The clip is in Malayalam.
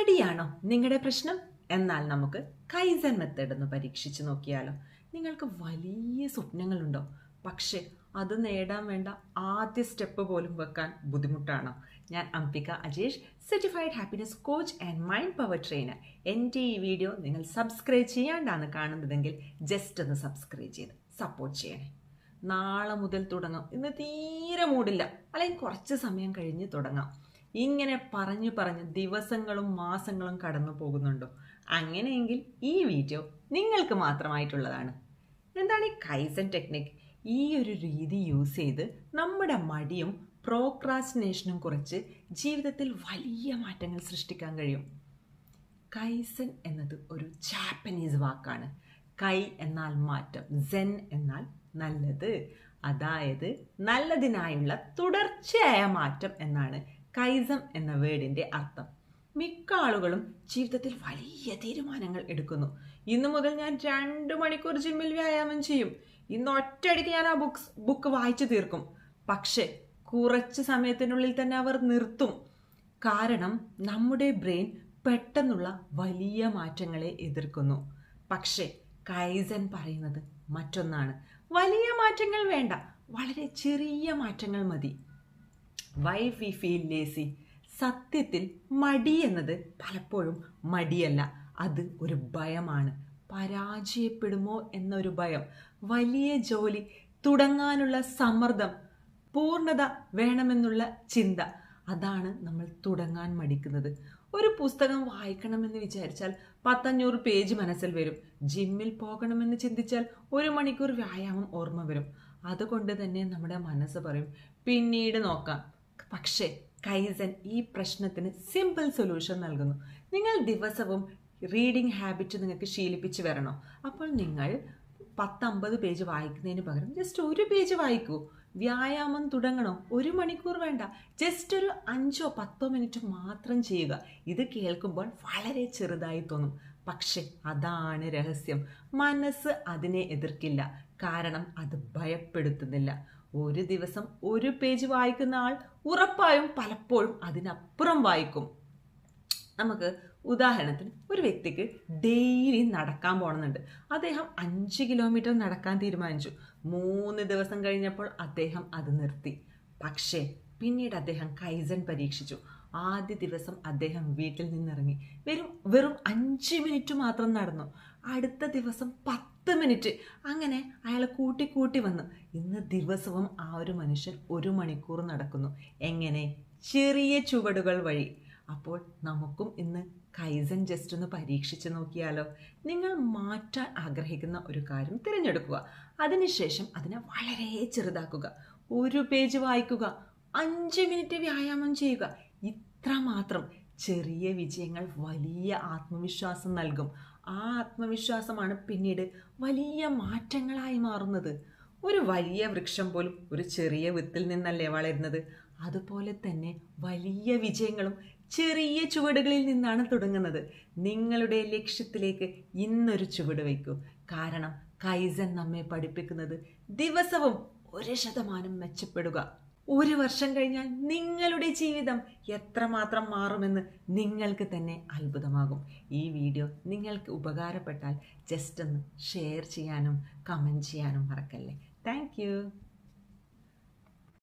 മടിയാണോ നിങ്ങളുടെ പ്രശ്നം? എന്നാൽ നമുക്ക് കൈസൻ മെത്തേഡ് ഒന്ന് പരീക്ഷിച്ച് നോക്കിയാലോ. നിങ്ങൾക്ക് വലിയ സ്വപ്നങ്ങളുണ്ടോ, പക്ഷെ അത് നേടാൻ വേണ്ട ആദ്യ സ്റ്റെപ്പ് പോലും വെക്കാൻ ബുദ്ധിമുട്ടാണോ? ഞാൻ Ambika Ajesh, certified happiness coach and mind power trainer. എൻ്റെ ഈ വീഡിയോ നിങ്ങൾ സബ്സ്ക്രൈബ് ചെയ്യാണ്ടാണ് കാണുന്നതെങ്കിൽ ജസ്റ്റ് ഒന്ന് സബ്സ്ക്രൈബ് ചെയ്ത് സപ്പോർട്ട് ചെയ്യണേ. നാളെ മുതൽ തുടങ്ങാം, ഇന്ന് തീരെ മൂടില്ല, അല്ലെങ്കിൽ കുറച്ച് സമയം കഴിഞ്ഞ് തുടങ്ങാം. ഇങ്ങനെ പറഞ്ഞ് ദിവസങ്ങളും മാസങ്ങളും കടന്നു പോകുന്നുണ്ടോ? അങ്ങനെയെങ്കിൽ ഈ വീഡിയോ നിങ്ങൾക്ക് മാത്രമായിട്ടുള്ളതാണ്. എന്താണ് ഈ കൈസൻ ടെക്നിക്? ഈ ഒരു രീതി യൂസ് ചെയ്ത് നമ്മുടെ മടിയും പ്രോക്രാസ്റ്റിനേഷനും കുറച്ച് ജീവിതത്തിൽ വലിയ മാറ്റങ്ങൾ സൃഷ്ടിക്കാൻ കഴിയും. കൈസൻ എന്നത് ഒരു ജാപ്പനീസ് വാക്കാണ്. കൈ എന്നാൽ മാറ്റം, സെൻ എന്നാൽ നല്ലത്. അതായത് നല്ലതിനായുള്ള തുടർച്ചയായ മാറ്റം എന്നാണ് കൈസം എന്ന വേർഡിന്റെ അർത്ഥം. മിക്ക ആളുകളും ജീവിതത്തിൽ വലിയ തീരുമാനങ്ങൾ എടുക്കുന്നു. ഇന്നു മുതൽ ഞാൻ 2 മണിക്കൂർ ജിമ്മിൽ വ്യായാമം ചെയ്യും, ഇന്ന് ഒറ്റയടിക്ക് ഞാൻ ആ ബുക്ക് വായിച്ചു തീർക്കും. പക്ഷെ കുറച്ച് സമയത്തിനുള്ളിൽ തന്നെ അവർ നിർത്തും. കാരണം നമ്മുടെ ബ്രെയിൻ പെട്ടെന്നുള്ള വലിയ മാറ്റങ്ങളെ എതിർക്കുന്നു. പക്ഷെ കൈസൻ പറയുന്നത് മറ്റൊന്നാണ്. വലിയ മാറ്റങ്ങൾ വേണ്ട, വളരെ ചെറിയ മാറ്റങ്ങൾ മതി. Why we feel lazy? സത്യത്തിൽ മടി എന്നത് പലപ്പോഴും മടിയല്ല, അത് ഒരു ഭയമാണ്. പരാജയപ്പെടുമോ എന്നൊരു ഭയം, വലിയ ജോലി തുടങ്ങാനുള്ള സമ്മർദ്ദം, പൂർണ്ണത വേണമെന്നുള്ള ചിന്ത, അതാണ് നമ്മൾ തുടങ്ങാൻ മടിക്കുന്നത്. ഒരു പുസ്തകം വായിക്കണമെന്ന് വിചാരിച്ചാൽ 500 പേജ് മനസ്സിൽ വരും. ജിമ്മിൽ പോകണമെന്ന് ചിന്തിച്ചാൽ 1 മണിക്കൂർ വ്യായാമം ഓർമ്മ വരും. അതുകൊണ്ട് തന്നെ നമ്മുടെ മനസ്സ് പറയും പിന്നീട് നോക്കാം. പക്ഷേ കൈസൻ ഈ പ്രശ്നത്തിന് സിമ്പിൾ സൊല്യൂഷൻ നൽകുന്നു. നിങ്ങൾ ദിവസവും റീഡിംഗ് ഹാബിറ്റ് നിങ്ങൾക്ക് ശീലിപ്പിച്ച് വരണോ? അപ്പോൾ നിങ്ങൾ 50 പേജ് വായിക്കുന്നതിന് പകരം ജസ്റ്റ് 1 പേജ് വായിക്കൂ. വ്യായാമം തുടങ്ങണോ? 1 മണിക്കൂർ വേണ്ട, ജസ്റ്റ് ഒരു 5-10 മിനിറ്റ് മാത്രം ചെയ്യുക. ഇത് കേൾക്കുമ്പോൾ വളരെ ചെറുതായി തോന്നും, പക്ഷെ അതാണ് രഹസ്യം. മനസ്സ് അതിനെ എതിർക്കില്ല, കാരണം അത് ഭയപ്പെടുത്തുന്നില്ല. ഒരു ദിവസം 1 പേജ് വായിക്കുന്ന ആൾ ഉറപ്പായും പലപ്പോഴും അതിനപ്പുറം വായിക്കും. നമുക്ക് ഉദാഹരണത്തിന് ഒരു വ്യക്തിക്ക് ഡെയിലി നടക്കാൻ പോകണമെന്നുണ്ട്. അദ്ദേഹം 5 കിലോമീറ്റർ നടക്കാൻ തീരുമാനിച്ചു. 3 ദിവസം കഴിഞ്ഞപ്പോൾ അദ്ദേഹം അത് നിർത്തി. പക്ഷേ പിന്നീട് അദ്ദേഹം കൈസൻ പരീക്ഷിച്ചു. ആദ്യ ദിവസം അദ്ദേഹം വീട്ടിൽ നിന്നിറങ്ങി വെറും 5 മിനിറ്റ് മാത്രം നടന്നു. അടുത്ത ദിവസം 10 മിനിറ്റ്. അങ്ങനെ അയാൾ കൂട്ടി വന്നു. ഇന്ന് ദിവസവും ആ ഒരു മനുഷ്യൻ 1 മണിക്കൂർ നടക്കുന്നു. എങ്ങനെ? ചെറിയ ചുവടുകൾ വഴി. അപ്പോൾ നമുക്കും ഇന്ന് കൈസൻ ജസ്റ്റ് ഒന്ന് പരീക്ഷിച്ച് നോക്കിയാലോ? നിങ്ങൾ മാറ്റാൻ ആഗ്രഹിക്കുന്ന ഒരു കാര്യം തിരഞ്ഞെടുക്കുക. അതിനുശേഷം അതിനെ വളരെ ചെറുതാക്കുക. 1 പേജ് വായിക്കുക, 5 മിനിറ്റ് വ്യായാമം ചെയ്യുക. ഇത്ര മാത്രം. ചെറിയ വിജയങ്ങൾ വലിയ ആത്മവിശ്വാസം നൽകും. ആ ആത്മവിശ്വാസമാണ് പിന്നീട് വലിയ മാറ്റങ്ങളായി മാറുന്നത്. ഒരു വലിയ വൃക്ഷം പോലും ഒരു ചെറിയ വിത്തിൽ നിന്നല്ലേ വളരുന്നത്? അതുപോലെ തന്നെ വലിയ വിജയങ്ങളും ചെറിയ ചുവടുകളിൽ നിന്നാണ് തുടങ്ങുന്നത്. നിങ്ങളുടെ ലക്ഷ്യത്തിലേക്ക് ഇന്നൊരു ചുവട് വയ്ക്കൂ. കാരണം കൈസൻ നമ്മെ പഠിപ്പിക്കുന്നത് ദിവസവും 1% മെച്ചപ്പെടുക. 1 വർഷം കഴിഞ്ഞാൽ നിങ്ങളുടെ ജീവിതം എത്രമാത്രം മാറുമെന്ന് നിങ്ങൾക്ക് തന്നെ അത്ഭുതമാകും. ഈ വീഡിയോ നിങ്ങൾക്ക് ഉപകാരപ്പെട്ടാൽ ജസ്റ്റ് ഒന്ന് ഷെയർ ചെയ്യാനും കമൻറ്റ് ചെയ്യാനും മറക്കല്ലേ. Thank you.